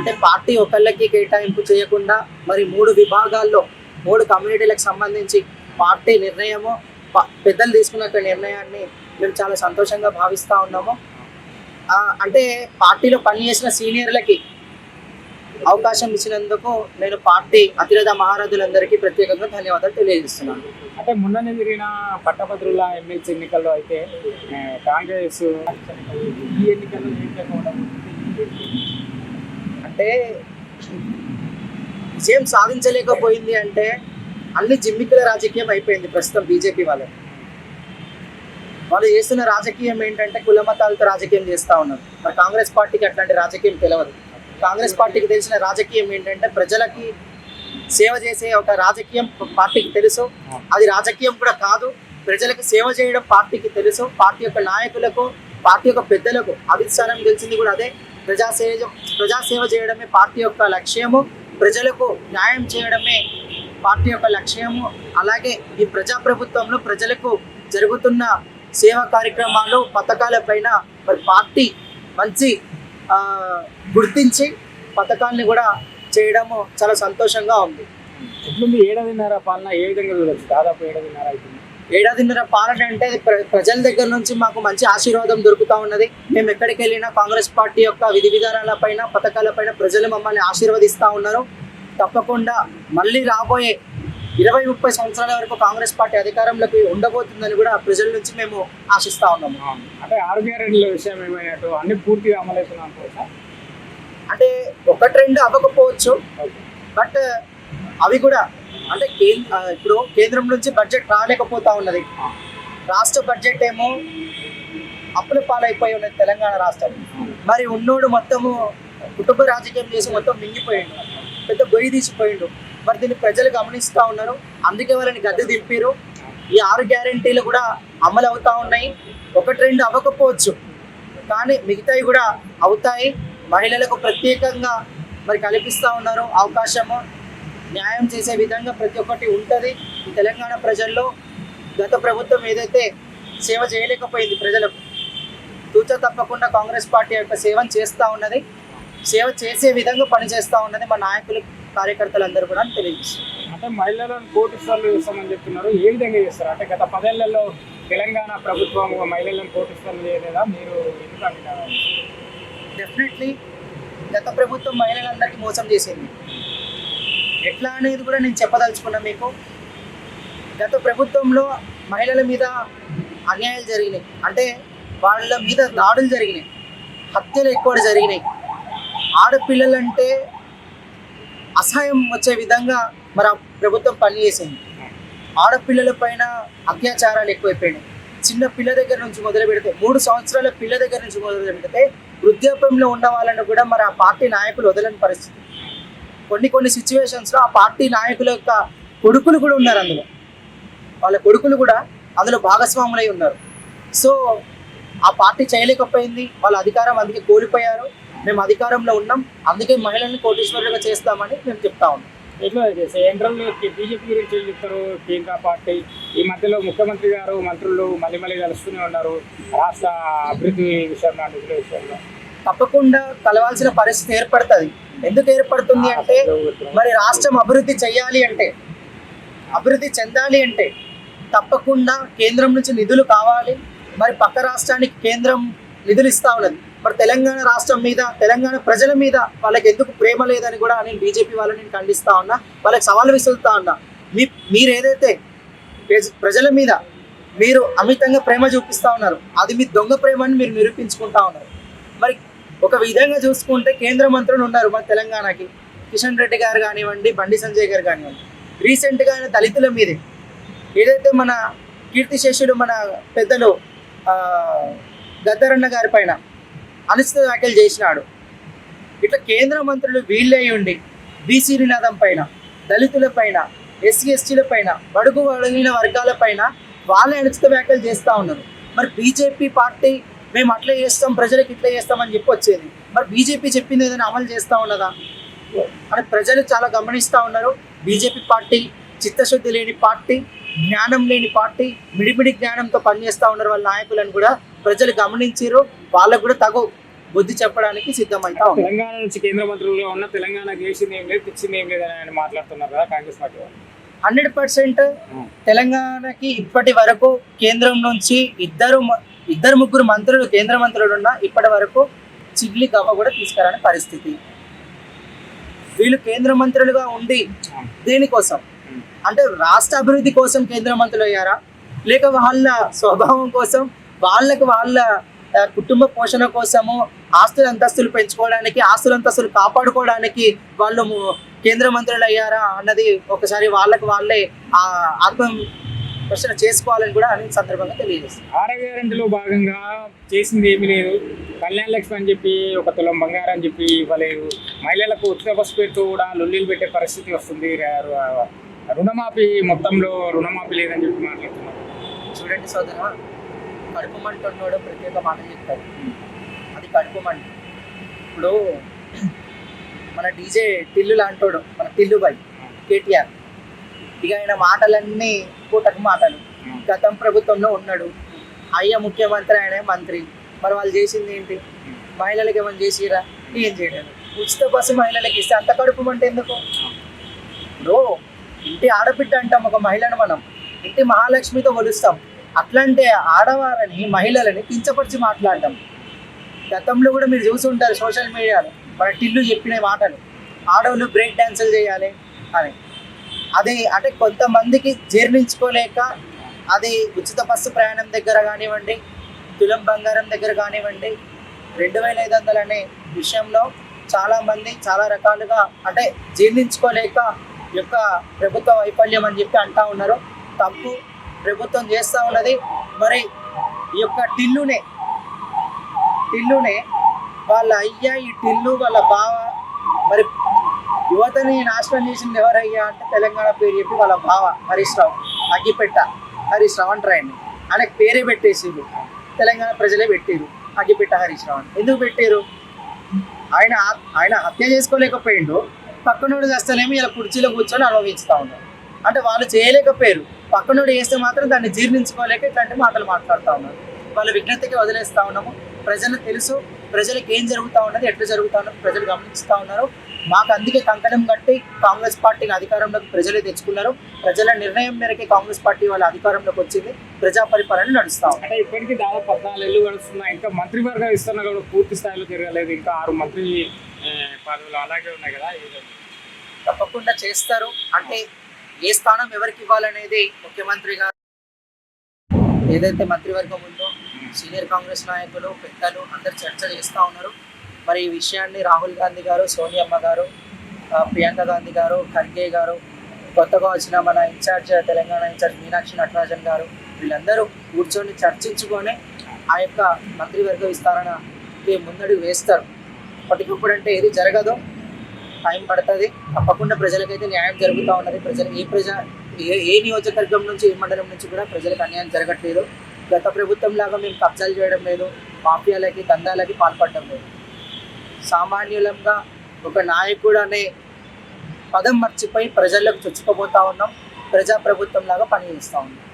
అంటే పార్టీ ఒకళ్ళకి కేటాయింపు చేయకుండా మరి 3 విభాగాల్లో 3 కమ్యూనిటీలకు సంబంధించి పార్టీ నిర్ణయము పెద్దలు తీసుకున్న నిర్ణయాన్ని మేము చాలా సంతోషంగా భావిస్తూ ఉన్నాము. అంటే పార్టీలో పనిచేసిన సీనియర్లకి అవకాశం ఇచ్చినందుకు నేను పార్టీ అతిరథ మహారథులందరికీ ప్రత్యేకంగా ధన్యవాదాలు తెలియజేస్తున్నాను. అంటే మొన్ననే జరిగిన పట్టభద్రుల ఎమ్మెల్సీ ఎన్నికల్లో అయితే కాంగ్రెస్ ఈ ఎన్నికల్లో అంటే విజయం సాధించలేకపోయింది అంటే అన్ని జిమ్మికుల రాజకీయం అయిపోయింది ప్రస్తుతం బీజేపీ వాళ్ళు చేస్తున్న రాజకీయం ఏంటంటే కుల మతాలతో రాజకీయం చేస్తూ ఉన్నారు. మరి కాంగ్రెస్ పార్టీకి అట్లాంటి రాజకీయం తెలియదు. కాంగ్రెస్ పార్టీకి తెలిసిన రాజకీయం ఏంటంటే ప్రజలకి సేవ చేసే ఒక రాజకీయం పార్టీకి తెలుసు. అది రాజకీయం కూడా కాదు, ప్రజలకు సేవ చేయడం పార్టీకి తెలుసు. పార్టీ యొక్క నాయకులకు, పార్టీ యొక్క పెద్దలకు అధిష్టానం తెలిసింది కూడా అదే. ప్రజాసేవ చేయడమే పార్టీ యొక్క లక్ష్యము, ప్రజలకు న్యాయం చేయడమే పార్టీ యొక్క లక్ష్యము. అలాగే ఈ ప్రజాప్రభుత్వంలో ప్రజలకు జరుగుతున్న సేవా కార్యక్రమాలు, పథకాలపైన మరి పార్టీ మంచి గుర్తించి పథకాన్ని కూడా చేయడము చాలా సంతోషంగా ఉంది. ఎట్లుంది ఏడాదిన్నర పాలన? ఏ విధంగా చూడొచ్చు? దాదాపు ఏడాదిన్నర అవుతుంది. ఏడాదిన్నర పాలన అంటే ప్రజల దగ్గర నుంచి మాకు మంచి ఆశీర్వాదం దొరుకుతూ ఉన్నది. మేము ఎక్కడికి వెళ్ళినా కాంగ్రెస్ పార్టీ యొక్క విధి విధానాలపైన, పథకాలపైన ప్రజలు మమ్మల్ని ఆశీర్వదిస్తూ ఉన్నారు. తప్పకుండా మళ్ళీ రాబోయే 20-30 సంవత్సరాల వరకు కాంగ్రెస్ పార్టీ అధికారంలోకి ఉండబోతుందని కూడా ప్రజల నుంచి మేము ఆశిస్తూ ఉన్నాము. అంటే 6 గ్యారెంటీల విషయం ఏమైనట్టు అన్ని పూర్తిగా అమలవుతున్నాం కదా? అంటే 1-2 అవ్వకపోవచ్చు, బట్ అవి కూడా అంటే ఇప్పుడు కేంద్రం నుంచి బడ్జెట్ రాలేకపోతా ఉన్నది. రాష్ట్ర బడ్జెట్ ఏమో అప్పుల పాలైపోయి ఉన్నది తెలంగాణ రాష్ట్రం. మరి ఉన్నోడు మొత్తము కుటుంబ రాజకీయం చేసి మొత్తం మింగిపోయిండు, పెద్ద గొయ్యి తీసిపోయిండు. మరి దీన్ని ప్రజలు గమనిస్తూ ఉన్నారు, అందుకే వాళ్ళని గద్దె దింపారు. ఈ 6 గ్యారెంటీలు కూడా అమలు అవుతూ ఉన్నాయి. 1-2 అవ్వకపోవచ్చు, కానీ మిగతావి కూడా అవుతాయి. మహిళలకు ప్రత్యేకంగా మరి కల్పిస్తూ ఉన్నారు అవకాశము. న్యాయం చేసే విధంగా ప్రతి ఒక్కటి ఉంటుంది. ఈ తెలంగాణ ప్రజల్లో గత ప్రభుత్వం ఏదైతే సేవ చేయలేకపోయింది ప్రజలకు, తూచా తప్పకుండా కాంగ్రెస్ పార్టీ యొక్క సేవను చేస్తూ ఉన్నది. సేవ చేసే విధంగా పనిచేస్తూ ఉన్నది మా నాయకులు, కార్యకర్తలందరూ కూడా తెలియజేస్తారు. అంటే మహిళలను కోటీశ్వర్లు చేస్తామని చెప్తున్నారు. ఏ విధంగా చేస్తారు? అంటే గత 10 ఏళ్లలో తెలంగాణ ప్రభుత్వం మహిళలను కోటీశ్వర్లు చేయలేదా? మీరు ఎందుకు అంటున్నారు? డెఫినెట్లీ గత ప్రభుత్వం మహిళలందరికీ మోసం చేసింది. ఎట్లా అనేది కూడా నేను చెప్పదలుచుకున్నా మీకు. గత ప్రభుత్వంలో మహిళల మీద అన్యాయాలు జరిగినాయి, అంటే వాళ్ళ మీద దాడులు జరిగినాయి, హత్యలు ఎక్కువ జరిగినాయి. ఆడపిల్లలంటే అసహాయం వచ్చే విధంగా మరి ఆ ప్రభుత్వం పనిచేసింది. ఆడపిల్లల పైన అత్యాచారాలు ఎక్కువైపోయినాయి. చిన్న పిల్ల దగ్గర నుంచి మొదలు పెడితే, 3 సంవత్సరాల పిల్ల దగ్గర నుంచి మొదలు పెడితే వృద్ధాప్యంలో ఉన్న వాళ్ళని కూడా మరి ఆ పార్టీ నాయకులు వదలని పరిస్థితి. కొన్ని సిచ్యువేషన్స్లో ఆ పార్టీ నాయకుల యొక్క కొడుకులు కూడా ఉన్నారు అందులో, వాళ్ళ కొడుకులు కూడా అందులో భాగస్వాములై ఉన్నారు. సో ఆ పార్టీ చేయలేకపోయింది, వాళ్ళ అధికారం అందుకే కోల్పోయారు. మేము అధికారంలో ఉన్నాం, అందుకే మహిళల్ని కోటీశ్వరులుగా చేస్తామని మేము చెప్తా ఉన్నాం. ఎట్లా సెంట్రల్ బీజేపీ గురించి ఏం చెప్తారు? కేంద్ర పార్టీ ఈ మధ్యలో ముఖ్యమంత్రి గారు, మంత్రులు మళ్ళీ కలుస్తూనే ఉన్నారు రాష్ట్ర అభివృద్ధి విషయంలో, నిధుల విషయంలో. తప్పకుండా కలవాల్సిన పరిస్థితి ఏర్పడుతుంది. ఎందుకు ఏర్పడుతుంది అంటే, మరి రాష్ట్రం అభివృద్ధి చెయ్యాలి అంటే, అభివృద్ధి చెందాలి అంటే తప్పకుండా కేంద్రం నుంచి నిధులు కావాలి. మరి పక్క రాష్ట్రానికి కేంద్రం నిధులు ఇస్తూ ఉన్నది. మరి తెలంగాణ రాష్ట్రం మీద, తెలంగాణ ప్రజల మీద వాళ్ళకి ఎందుకు ప్రేమ లేదని కూడా నేను బీజేపీ వాళ్ళని ఖండిస్తూ ఉన్నా, వాళ్ళకి సవాలు విసురుతూ ఉన్నా. మీరు ఏదైతే ప్రజల మీద మీరు అమితంగా ప్రేమ చూపిస్తూ ఉన్నారు, అది మీ దొంగ ప్రేమని మీరు నిరూపించుకుంటా ఉన్నారు. మరి ఒక విధంగా చూసుకుంటే కేంద్ర మంత్రులు ఉన్నారు మన తెలంగాణకి, కిషన్ రెడ్డి గారు కానివ్వండి, బండి సంజయ్ గారు కానివ్వండి. రీసెంట్గా ఆయన దళితుల మీదే ఏదైతే మన కీర్తిశేషుడు మన పెద్దలు గద్దరన్న గారి పైన అనుచిత వ్యాఖ్యలు చేసినాడు. ఇట్లా కేంద్ర మంత్రులు వీళ్ళే ఉండి బీసీ నినాదం పైన, దళితుల పైన, ఎస్సీ ఎస్టీల పైన, బడుగు బలహీన వర్గాల పైన వాళ్ళే అనుచిత వ్యాఖ్యలు చేస్తూ ఉన్నారు. మరి బీజేపీ పార్టీ మేము అట్లా చేస్తాం, ప్రజలకు ఇట్లా చేస్తామని చెప్పి వచ్చేది, మరి బీజేపీ చెప్పింది ఏదైనా అమలు చేస్తూ ఉన్నదా అని ప్రజలు చాలా గమనిస్తూ ఉన్నారు. బీజేపీ పార్టీ చిత్తశుద్ధి లేని పార్టీ, జ్ఞానం లేని పార్టీ, మిడిమిడి జ్ఞానంతో పనిచేస్తూ ఉన్నారు వాళ్ళ నాయకులను కూడా ప్రజలు గమనించారు. వాళ్ళకు కూడా తగు బుద్ధి చెప్పడానికి సిద్ధమైతా ఉంది. తెలంగాణ నుంచి కేంద్ర మంత్రులుగా ఉన్న తెలంగాణ చేసింది ఏం లేదు, తెచ్చింది ఏం లేదు అని ఆయన మాట్లాడుతున్నారు కదా కాంగ్రెస్ పార్టీ వాళ్ళు. 100% తెలంగాణకి ఇప్పటి వరకు కేంద్రం నుంచి ఇద్దరు ముగ్గురు మంత్రులు కేంద్ర మంత్రులు ఉన్నా ఇప్పటి వరకు చిల్లి గవ్వ కూడా తీసుకురాని పరిస్థితి. వీళ్ళు కేంద్ర మంత్రులుగా ఉండి దేనికోసం అంటే రాష్ట్ర అభివృద్ధి కోసం కేంద్ర మంత్రులు అయ్యారా, లేక వాళ్ళ స్వభావం కోసం వాళ్ళ కుటుంబ పోషణ కోసము ఆస్తుల అంతస్తులు పెంచుకోవడానికి ఆస్తుల అంతస్తులు కాపాడుకోవడానికి వాళ్ళు కేంద్ర మంత్రులు అయ్యారా అన్నది ఒకసారి వాళ్ళే ఆత్మ ప్రశ్న చేసుకోవాలని కూడా అనే సందర్భంగా తెలియజేస్తుంది. 6వ గ్యారెంటీలో భాగంగా చేసింది ఏమీ లేదు. కళ్యాణ లక్ష్మి అని చెప్పి 1 తులం బంగారం అని చెప్పి ఇవ్వలేదు. మహిళలకు ఉచిత బస్సు పేరుతో కూడా లొల్లీలు పెట్టే పరిస్థితి వస్తుంది. రుణమాఫీ మొత్తంలో రుణమాఫీ లేదని చెప్పి మాట్లాడుతున్నారు. చూడండి సోదర, కడుపు మంట ఉన్నోడు ప్రత్యేక మాట చెప్తాడు, అది కడుపు మంట. ఇప్పుడు మన డీజే టిల్లు లాంటోడు, మన టిల్లుబాయ్ కేటీఆర్, ఇక ఆయన మాటలన్నీ పూటకు మాటలు. గతం ప్రభుత్వంలో ఉన్నాడు, అయ్య ముఖ్యమంత్రి, ఆయన మంత్రి, మరి వాళ్ళు చేసింది ఏంటి? మహిళలకి ఏమైనా చేసిరా? ఏం చేయలేదు. ఉచిత బస్సు మహిళలకి ఇస్తే అంత కడుపు మంట ఎందుకు? ఇప్పుడు ఇంటి ఆడబిడ్డ అంటాం ఒక మహిళను, మనం ఇంటి మహాలక్ష్మితో కొలుస్తాం. అట్లాంటి ఆడవారిని మహిళలని కించపరిచి మాట్లాడటం గతంలో కూడా మీరు చూసి ఉంటారు సోషల్ మీడియాలో. మన టిల్లు చెప్పిన మాటలు, ఆడవాళ్ళు బ్రేక్ డ్యాన్సులు చేయాలి అని. అది అంటే కొంతమందికి జీర్ణించుకోలేక అది ఉచిత బస్సు ప్రయాణం దగ్గర కానివ్వండి, తులం బంగారం దగ్గర కానివ్వండి, 2500 అనే విషయంలో చాలామంది చాలా రకాలుగా అంటే జీర్ణించుకోలేక ఈ యొక్క ప్రభుత్వ వైఫల్యం అని చెప్పి అంటా ఉన్నారు. తప్పు ప్రభుత్వం చేస్తూ ఉన్నది. మరి ఈ యొక్క టిల్లునే వాళ్ళ అయ్యా, ఈ టిల్లు వాళ్ళ బావ, మరి యువతని నాశనం చేసింది ఎవరయ్యా అంటే తెలంగాణ పేరు చెప్పి వాళ్ళ బావ హరీష్ రావు, అగ్గిపెట్ట హరీష్ రావు అంటారు. ఆయనకు పేరే పెట్టేసిండు, తెలంగాణ ప్రజలే పెట్టారు అగ్గిపెట్ట హరీష్ రావు. ఎందుకు పెట్టారు? ఆయన హత్య చేసుకోలేకపోయిండు, పక్కనోడు చేస్తేనేమో ఇలా కుర్చీలో కూర్చొని అనుభవిస్తూ ఉన్నారు. అంటే వాళ్ళు చేయలేకపోయారు, పక్కనోడు చేస్తే మాత్రం దాన్ని జీర్ణించుకోలేక ఇట్లాంటి మాటలు మాట్లాడుతూ ఉన్నారు. వాళ్ళ విజ్ఞతకి వదిలేస్తూ ఉన్నాము. ప్రజలకు తెలుసు ప్రజలకు ఏం జరుగుతూ ఉన్నది, ఎట్లా జరుగుతూ ఉన్నది ప్రజలు గమనిస్తూ ఉన్నారు. మాకు అందుకే కంకణం కట్టి కాంగ్రెస్ పార్టీని అధికారంలోకి ప్రజలే తెచ్చుకున్నారు. ప్రజల నిర్ణయం మేరకే కాంగ్రెస్ పార్టీ వాళ్ళ అధికారంలోకి వచ్చింది. ప్రజా పరిపాలన నడుస్తా ఉంది. అంటే ఇప్పటికీ దాదాపు 14 ఏళ్ళు గడుస్తున్నాయి. ఇంకా మంత్రివర్గ విస్తరణ కూడా పూర్తి స్థాయిలో జరగలేదు. ఇంకా 6 మంత్రి పదవులు అలాగే ఉన్నాయి కదా. తప్పకుండా చేస్తారు. అంటే ఏ స్థానం ఎవరికి ఇవ్వాలనేది ముఖ్యమంత్రి గారు ఏదైతే మంత్రివర్గం ఉందో సీనియర్ కాంగ్రెస్ నాయకులు పెద్దలు అందరు చర్చ చేస్తూ ఉన్నారు. మరి ఈ విషయాన్ని రాహుల్ గాంధీ గారు, సోనియమ్మ గారు, ప్రియాంక గాంధీ గారు, ఖర్గే గారు, కొత్తగా వచ్చిన మన తెలంగాణ ఇన్ఛార్జ్ మీనాక్షి నటరాజన్ గారు, వీళ్ళందరూ కూర్చొని చర్చించుకొని ఆ యొక్క మంత్రివర్గ విస్తరణకి ముందడుగు వేస్తారు. ఇప్పటికిప్పుడు అంటే ఏది జరగదు, టైం పడుతుంది. తప్పకుండా ప్రజలకైతే న్యాయం జరుగుతూ ఉన్నది. ఏ నియోజకవర్గం నుంచి ఏ మండలం నుంచి కూడా ప్రజలకు అన్యాయం జరగట్లేదు. గత ప్రభుత్వం లాగా మేము కబ్జాలు చేయడం లేదు, మాఫియాలకి దందాలకి పాల్పడడం లేదు. సామాన్యులంగా ఒక నాయకుడు అనే పదం మర్చిపోయి ప్రజలకు చొచ్చుకోబోతా ఉన్నాం. ప్రజాప్రభుత్వం లాగా పనిచేస్తూ ఉన్నాం.